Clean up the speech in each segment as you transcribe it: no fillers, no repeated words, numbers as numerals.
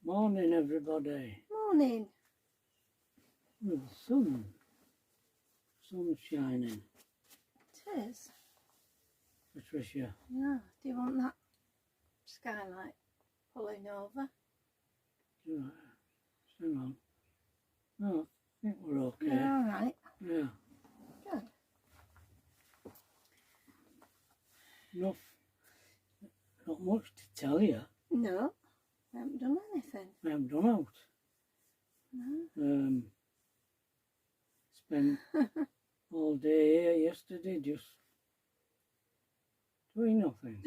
Morning, everybody. Morning. With the sun. Sun's shining. It is. Patricia. Yeah. Do you want that skylight pulling over? Right. Hang on. No, I think we're okay. You're all right. Yeah. Good. Not much to tell you. No, I haven't done anything. I haven't done out. No. Spent all day here yesterday just doing nothing.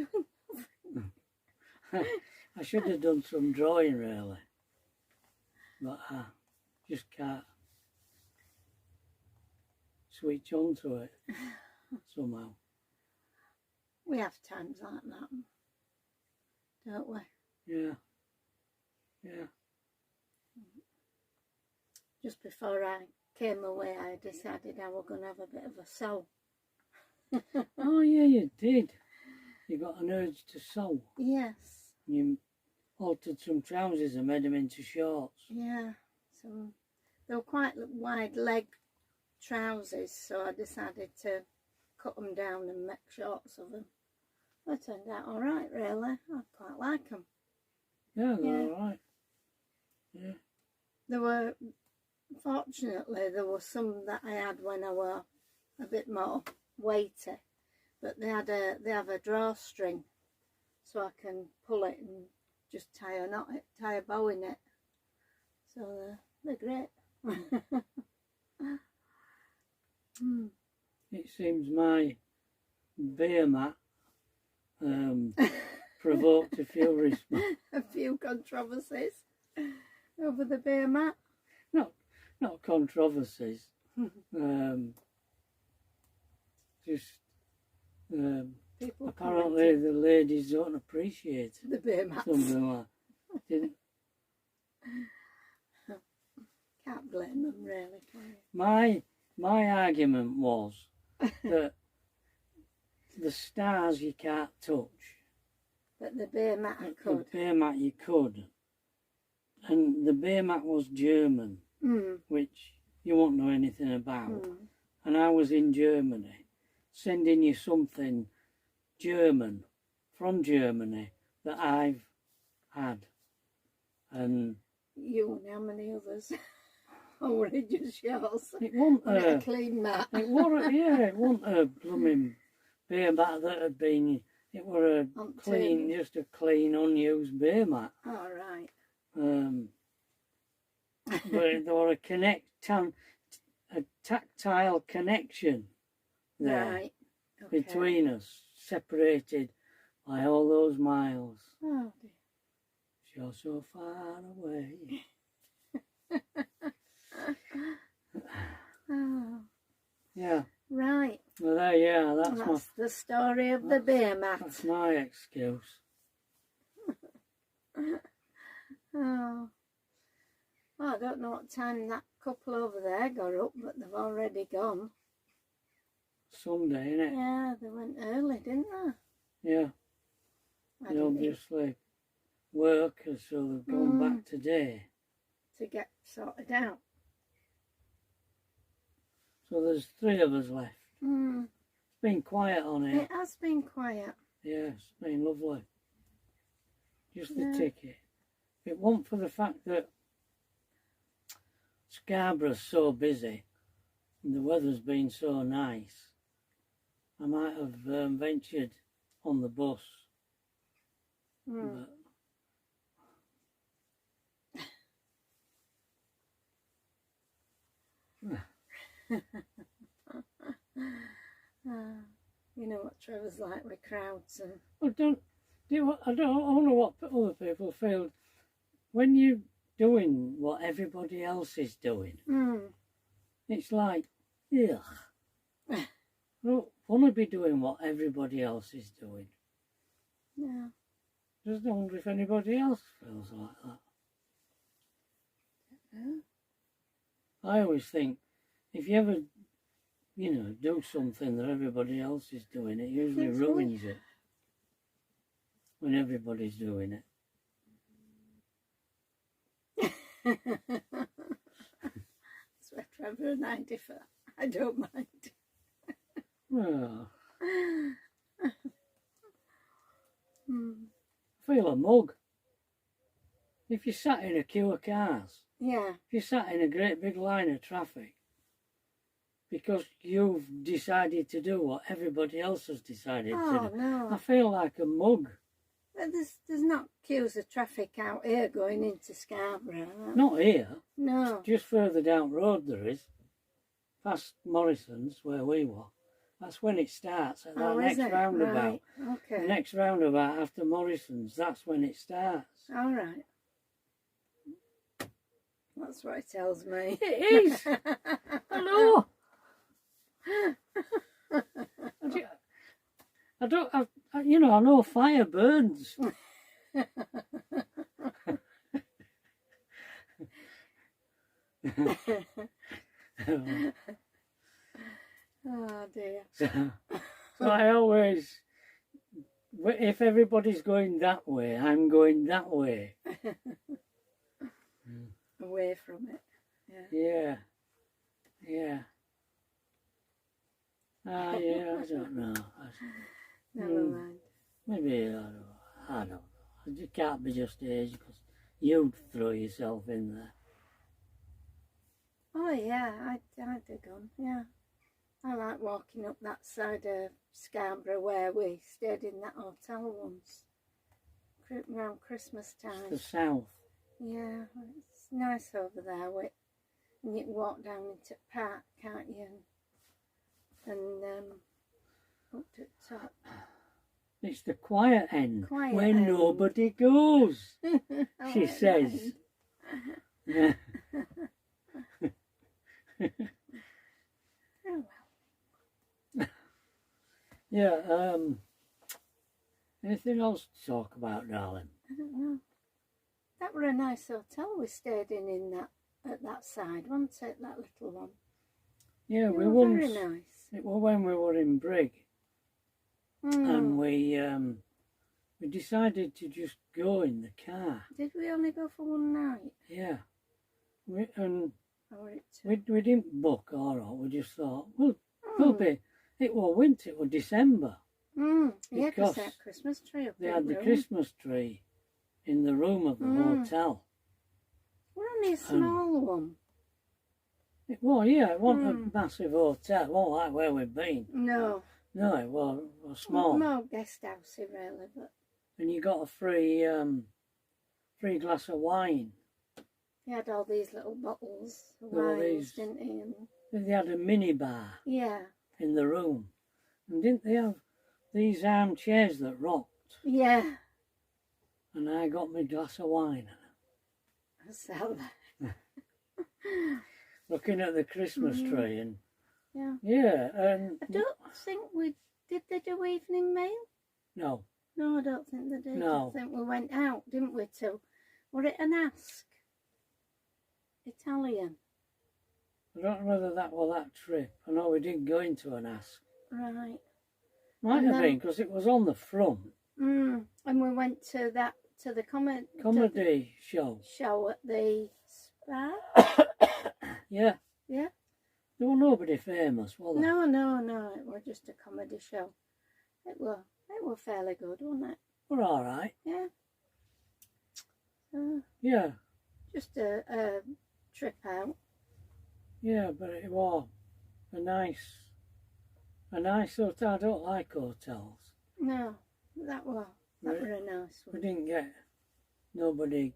I should have done some drawing really, but I just can't switch on to it somehow. We have times like that, don't we? Yeah. Yeah. Just before I came away, I decided I was going to have a bit of a sew. Oh yeah, you did. You got an urge to sew. Yes. You altered some trousers and made them into shorts. Yeah. So they were quite wide leg trousers, so I decided to cut them down and make shorts of them. They turned out all right, really. I quite like them. Yeah, they're all right. Yeah. There were, fortunately, there were some that I had when I were a bit more weighty, but they have a drawstring, so I can pull it and just tie a bow in it. So they're great. It seems my beer mat provoked a few A few controversies over the beer mat. not controversies. Just People apparently the ladies don't appreciate the beer mats. something like that. Can't blame them, really, can you? My argument was that the stars you can't touch. But the beer mat I The could. beer mat you could. And the beer mat was German, which you won't know anything about. And I was in Germany, sending you something German, from Germany, that I've had. And You and how many others? Or were it just yours? it wasn't A clean mat. it wasn't a blooming beer mat that had been, it was just a clean, unused beer mat. All right. But there were a tactile connection there Right. Okay. between us, separated by all those miles. Oh, dear. You're so far away. Oh, Yeah. right. Well, that's the story of the beer mat. That's my excuse. Oh. Well, I don't know what time that couple over there got up, but they've already gone. Sunday, innit? Yeah, they went early, didn't they? Yeah. I They didn't obviously work, so they've gone back today. to get sorted out. So there's 3 of us left. It's been quiet on here. It has been quiet. Yeah, it's been lovely. Just the Yeah. ticket. If it wasn't for the fact that Scarborough's so busy and the weather's been so nice, I might have ventured on the bus. But You know what Trevor's like with crowds and I don't know what other people feel when you're doing what everybody else is doing. It's like, ugh. I don't want to be doing what everybody else is doing. yeah. Just wonder if anybody else feels like that. Yeah. I always think if you ever, do something that everybody else is doing, it usually That's ruins it when everybody's doing it. That's where Trevor and I differ. I don't mind. Well, I feel a mug. If you sat in a queue of cars, yeah, if you sat in a great big line of traffic, because you've decided to do what everybody else has decided to do, no. I feel like a mug. But there's not queues of traffic out here going into Scarborough. Not here. No. Just further down the road there is. Past Morrison's, where we were. That's when it starts, at that next roundabout. Right. Okay. The next roundabout after Morrison's, that's when it starts. All right. That's what it tells me. It is! Hello! I know fire burns. Oh dear. So I always, if everybody's going that way, I'm going that way. Away from it. Yeah. Yeah. Yeah, I don't know. Never mind. Maybe, I don't know. It can't be just age, because you'd throw yourself in there. Oh yeah, I'd gone, yeah. I like walking up that side of Scarborough where we stayed in that hotel once. Around Christmas time. It's the south. Yeah, it's nice over there. And you can walk down into the park, can't you? And up to the top. It's the quiet end, Quiet where end. nobody goes, she Quiet says. Yeah. Oh well. Yeah, anything else to talk about, darling? I don't know. That were a nice hotel we stayed in that at that side, wasn't it? That little one. Yeah, They we were once. very nice. It was when we were in Brig, and we decided to just go in the car. Did we only go for one night? Yeah, we didn't book or all. We just thought, well, it was winter, it was December. Yeah, because Because they had Christmas tree up They in had the room. Christmas tree in the room of the hotel. We're only a small one. It wasn't a massive hotel. It wasn't like where we've been. No. No, it was small. No guest housey really, but And you got a free glass of wine. he had all these little bottles of All wines, these- didn't he? And Then they had a mini bar yeah, in the room. And didn't they have these armchairs that rocked? yeah. And I got my glass of wine. I saw that. Looking at the Christmas tree and Yeah. and I don't think did they do evening meal? no, No, I don't think they did. No. I think we went out, didn't we, to, were it an ask? Italian. I don't know whether that was that trip. I know we didn't go into an ask. Right. Might And have then- been because it was on the front. And we went to the Comedy show. show at the spa. Yeah. Yeah. There was nobody famous, was there? No. It was just a comedy show. It were fairly good, wasn't it? We're all right. Yeah. Yeah. Just a trip out. Yeah, but it was a nice hotel. I don't like hotels. No, that were a nice We one. didn't get nobody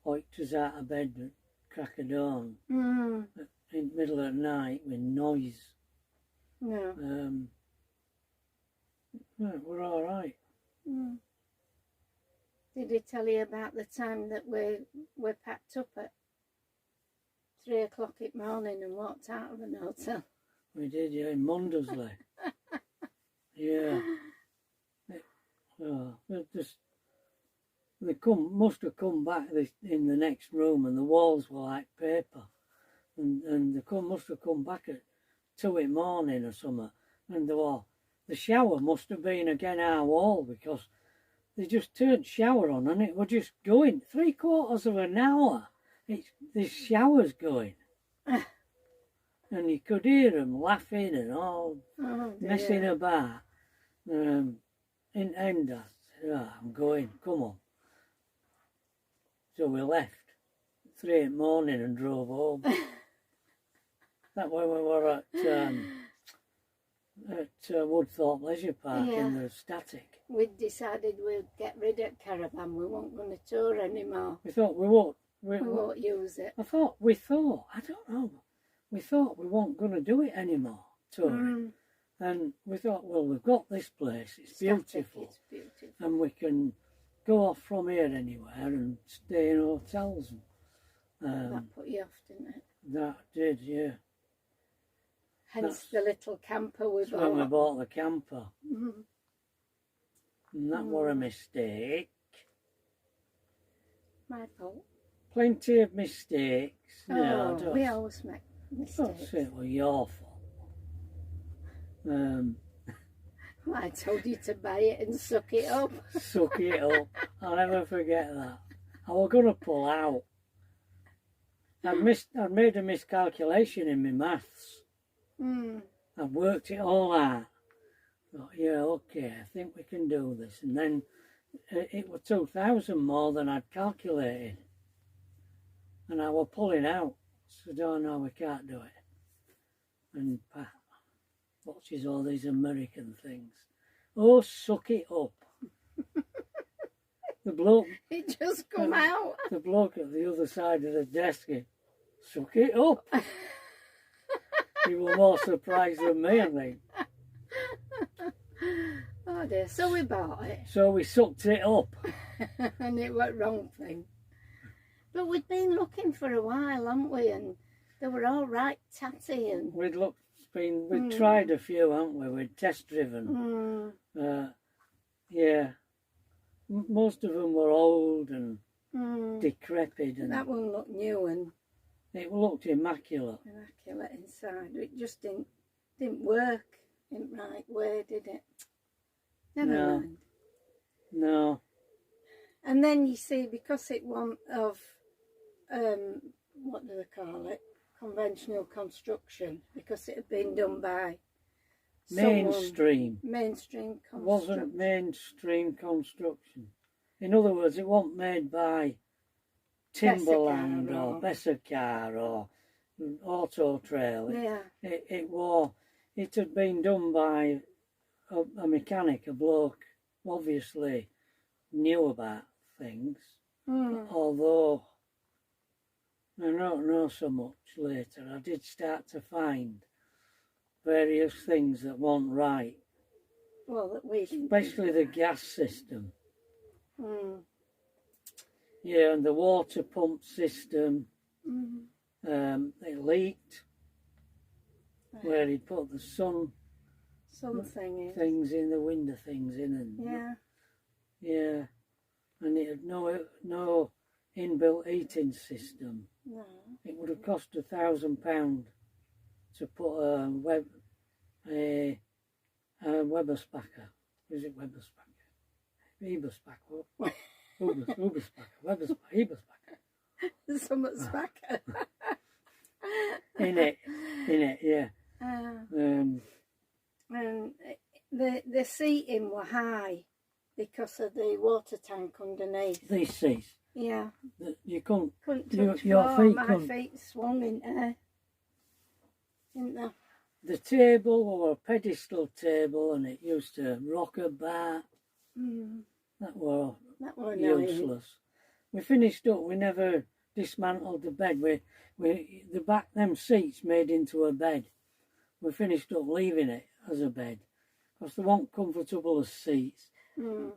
hoiked us out of bed at crack of dawn in the middle of the night with noise. No. No, we're all right. Did he tell you about the time that we packed up at 3 o'clock in the morning and walked out of an hotel? We did, yeah, in Mundersley. Yeah. They must have come back in the next room, and the walls were like paper. And they must have come back at 2 in the morning or something. And the shower must have been again our wall, because they just turned shower on and it was just going 3/4 of an hour. there's showers going. And you could hear them laughing and all messing about. In the end, I said, oh, I'm going, come on. So we left 3 in the morning and drove home. That when we were at Woodthorpe Leisure Park in the Static. We decided we'd get rid of caravan. We weren't going to tour anymore. We thought we won't. We won't use it. I thought, I don't know. We thought we weren't going to do it anymore, touring. And we thought, well, we've got this place. It's beautiful. It's beautiful. And we can go off from here anywhere and stay in hotels. That put you off, didn't it? That did, yeah. Hence the little camper we bought. When we bought the camper. And that were a mistake. My fault. Plenty of mistakes. No, we always make mistakes. Don't say it was your fault. I told you to buy it and suck it up. Suck it up. I'll never forget that. I was going to pull out. I'd made a miscalculation in my maths. I'd worked it all out. Thought, yeah, okay, I think we can do this. And then it was 2,000 more than I'd calculated. And I was pulling out. So, oh no, we can't do it. And Pat watches all these American things. Oh, suck it up. The bloke... It just come out. The bloke at the other side of the desk, suck it up. He was more surprised than me, I think. Oh dear, so we bought it. So we sucked it up. And it went wrong thing. But we'd been looking for a while, hadn't we? And they were all right tatty. And we'd tried a few, hadn't we? We'd test driven. Yeah. Most of them were old and decrepit. And that one looked new and... It looked immaculate. Immaculate inside. It just didn't work in the right way, did it? Never mind. No. And then you see, because it wasn't of, what do they call it? Conventional construction, because it had been done by mainstream construction. Wasn't mainstream construction. In other words, it wasn't made by Timberland or Bessecar or Auto Trail. It had been done by a mechanic, a bloke, obviously knew about things. Although I don't know so much later. I did start to find various things that weren't right. Well, that we especially the gas system. Yeah, and the water pump system. It leaked where he put the sun things in, the window things in, and yeah, and it had no inbuilt heating system. No. It would have cost £1,000 to put a Weberspacher. Is it Weberspacher? Eberspacher. Uberspacher. Eberspacher. Somewhat spacker. in it, yeah. And the seating were high because of the water tank underneath. These seats. Yeah. You couldn't touch your floor. feet My couldn't. feet swung in air. Didn't they? The table or a pedestal table, and it used to rock about. That were useless. We finished up. We never dismantled the bed. Them seats made into a bed. We finished up leaving it as a bed because they weren't comfortable as seats. We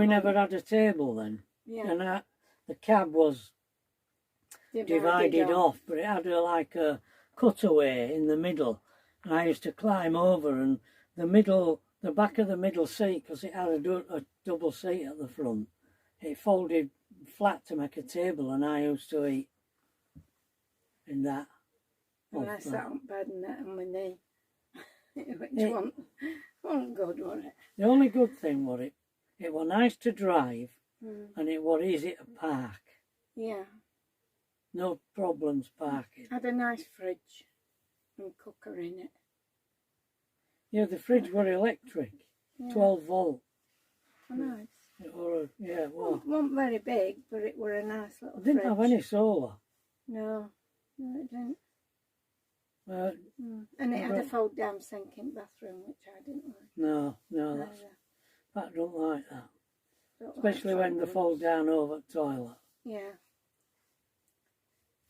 never had a table then. Yeah. And the cab was divided off, but it had like a cutaway in the middle. And I used to climb over, and the back of the middle seat, because it had a double seat at the front, it folded flat to make a table, and I used to eat in that. And I sat on bed and that on my knee. Which wasn't good, was it? The only good thing was it was nice to drive, and it was easy to park. Yeah. No problems parking. Had a nice fridge and cooker in it. Yeah, the fridge were electric, 12 volt. Oh, nice. It were, yeah, it was. It wasn't very big, but it were a nice little It didn't fridge. have any solar. No, it didn't. Mm. And it had a fold-down sink in the bathroom, which I didn't like. No, that's, Pat don't like that. Don't Especially like when they fold down over the toilet. Yeah.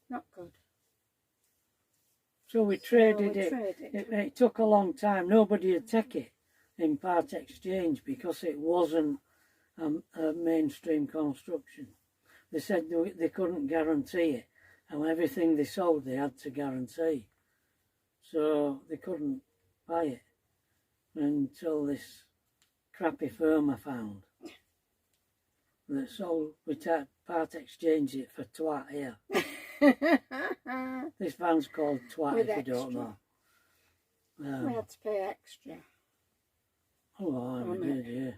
Not good. So we traded it. It took a long time. Nobody would take it in part exchange because it wasn't a mainstream construction. They said they couldn't guarantee it, and everything they sold they had to guarantee. So they couldn't buy it until this crappy firm I found that sold. We part exchanged it for twat here. This van's called Twat, with if extra. you don't know. We had to pay extra. Oh, we did, yeah.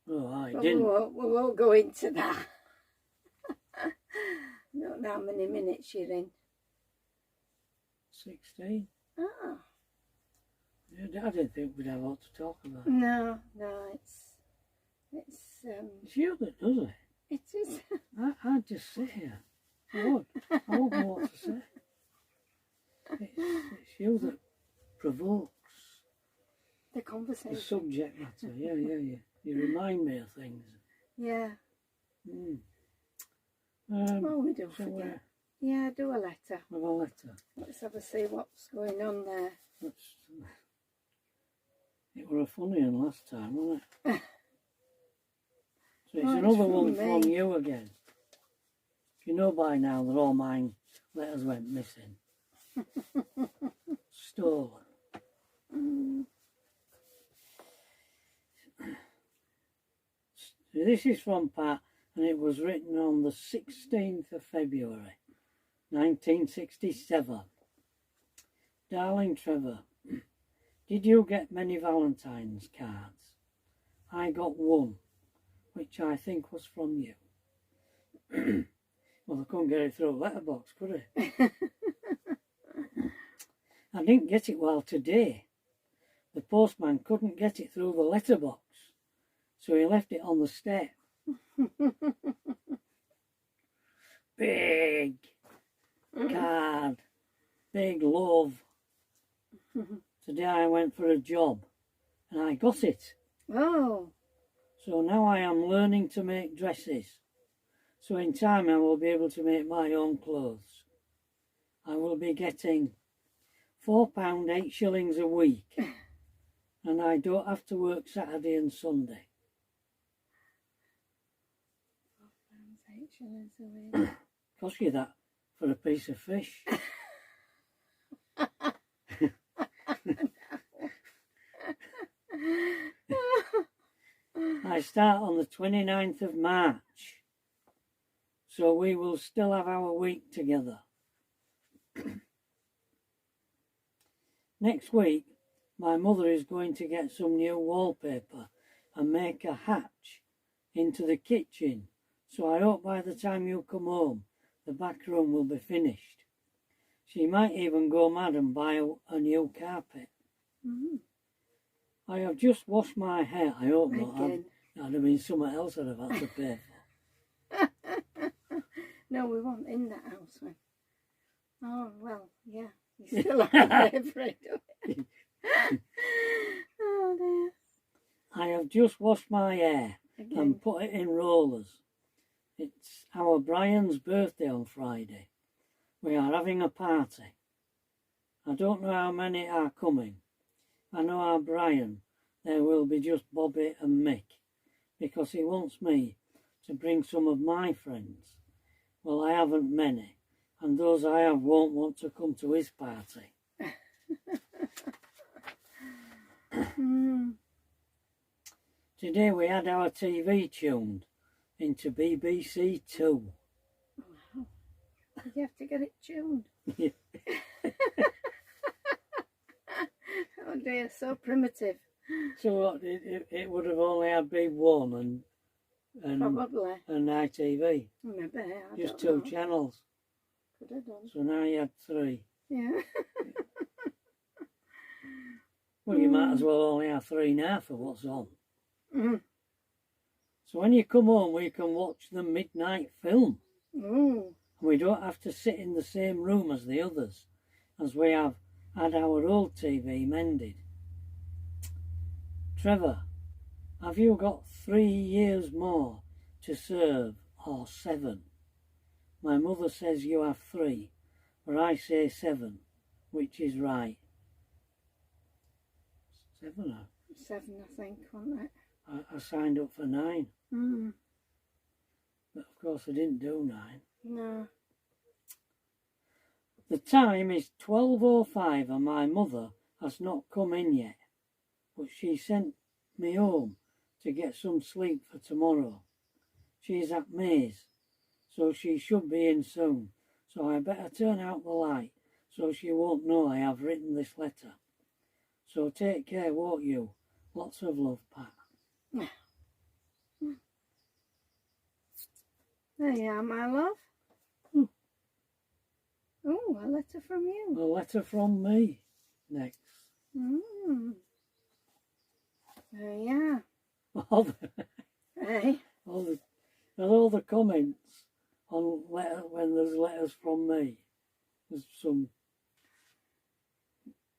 Oh, I But didn't. we won't go into that. Don't know how many minutes you're in. 16. Ah. Yeah, I didn't think we'd have a lot to talk about. No, it's It's you that does it. it is. I'd just sit here. I wouldn't know what to say. It's you that provokes The conversation. the subject matter. Yeah. You remind me of things. Yeah. Well, we do forget. Yeah, do a letter. Have a letter. Let's have a see what's going on there. It were a funny one last time, wasn't it? So it's Oh, another it's one from from me. you again. You know by now that all mine letters went missing. Stolen. So this is from Pat, and it was written on the 16th of February, 1967. Darling Trevor, did you get many Valentine's cards? I got one, which I think was from you. Well, I couldn't get it through a letterbox, could I? I didn't get it while today. The postman couldn't get it through the letterbox, so he left it on the step. Big card, big love. Today I went for a job and I got it. Oh. So now I am learning to make dresses. So in time I will be able to make my own clothes. I will be getting £4 8 shillings a week, and I don't have to work Saturday and Sunday. £8 shillings a week. Cost you that for a piece of fish. I start on the 29th of March, so we will still have our week together. Next week, my mother is going to get some new wallpaper and make a hatch into the kitchen, so I hope by the time you come home, the back room will be finished. She might even go mad and buy a new carpet. I have just washed my hair. I hope not. That'd have been something else I'd have had to pay for. No, we weren't in that house then. Oh, well, yeah. You still have to pay for it, don't you? Oh, dear. I have just washed my hair and put it in rollers. It's our Brian's birthday on Friday. We are having a party. I don't know how many are coming. I know our Brian, there will be just Bobby and Mick, because he wants me to bring some of my friends. Well, I haven't many, and those I have won't want to come to his party. Today we had our TV tuned into BBC Two. Wow. Did you have to get it tuned? Yeah. Oh dear, so primitive. So it would have only had B1 and and Probably. and ITV. Maybe. I Just don't 2 know. channels. Could have done. So now you had 3. Yeah. Well, you might as well only have 3 now for what's on. Mm. So when you come home, we can watch the midnight film. Mm. And we don't have to sit in the same room as the others, as we have had our old TV mended. Trevor, have you got 3 years more to serve, or 7? My mother says you have 3, but I say 7, which is right. 7, 7, I think, wasn't it? I signed up for 9. Mm. But of course I didn't do 9. No. The time is 12:05 and my mother has not come in yet, but she sent me home to get some sleep for tomorrow. She's at Maze, so she should be in soon, so I better turn out the light so she won't know I have written this letter. So take care, won't you? Lots of love, Pat. There you are, my love. Oh, a letter from you. A letter from me next. Mm. There you all the, are. Hey. all the comments on letter when there's letters from me. There's some.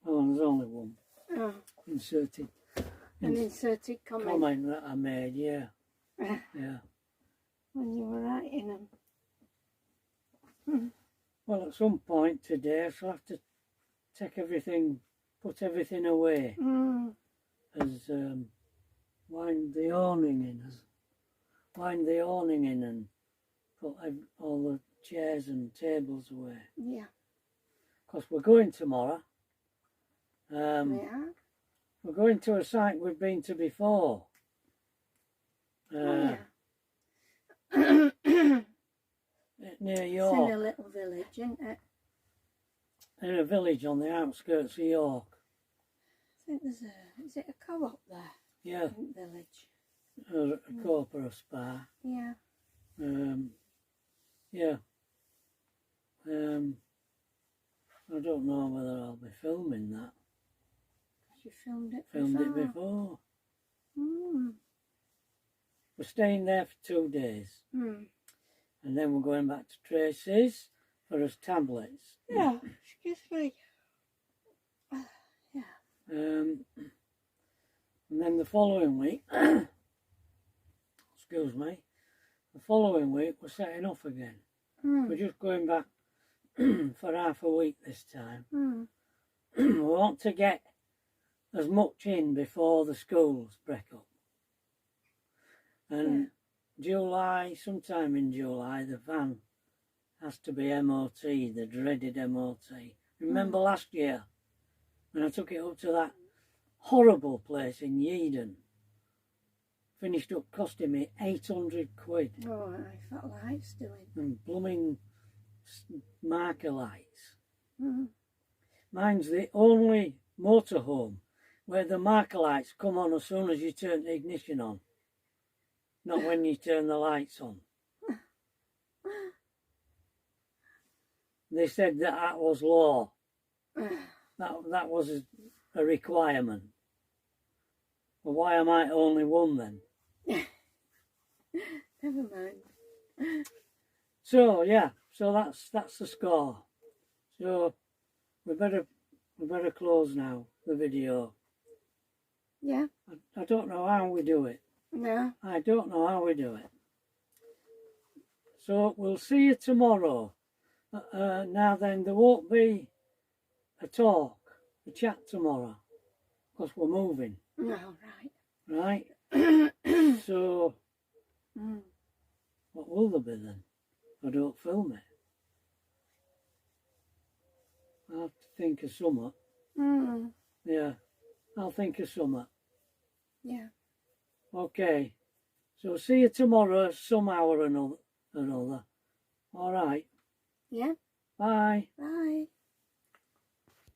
Oh, there's only one. Oh. Inserted. An inserted comment. Comment that I made, yeah. Yeah. When you were writing them. Hmm. Well, at some point today, I shall have to take everything, put everything away. As wind the awning in, and put all the chairs and tables away. Yeah. Because we're going tomorrow. Yeah. We're going to a site we've been to before. Oh, yeah. Near It's York. in a little village, isn't it? In a village on the outskirts of York. I think there's is it a co-op there? Yeah. In the village. A co-op or a spa. Yeah. Yeah. I don't know whether I'll be filming that. You filmed it Filmed before. it before. Mm. We're staying there for 2 days. Mm. And then we're going back to Tracy's for us tablets. Yeah, excuse me. Yeah. And then the following week, excuse me, the following week we're setting off again. We're just going back for half a week this time. We want to get as much in before the schools break up. And July, sometime in July, the van has to be MOT, the dreaded MOT. Remember last year when I took it up to that horrible place in Yeadon? Finished up costing me 800 quid. Oh, I felt lights doing. And blooming marker lights. Mine's the only motorhome where the marker lights come on as soon as you turn the ignition on. Not when you turn the lights on. They said that was law. That was a requirement. Well, why am I only one then? Never mind. So yeah, so that's the score. So we better close now the video. Yeah. I don't know how we do it. No. I don't know how we do it. So we'll see you tomorrow. Now then, there won't be a chat tomorrow, because we're moving. No, Right? So, what will there be then if I don't film it? I'll have to think of something. Yeah, I'll think of something. Yeah. Okay, so see you tomorrow somehow or another. All right. Yeah. Bye. Bye.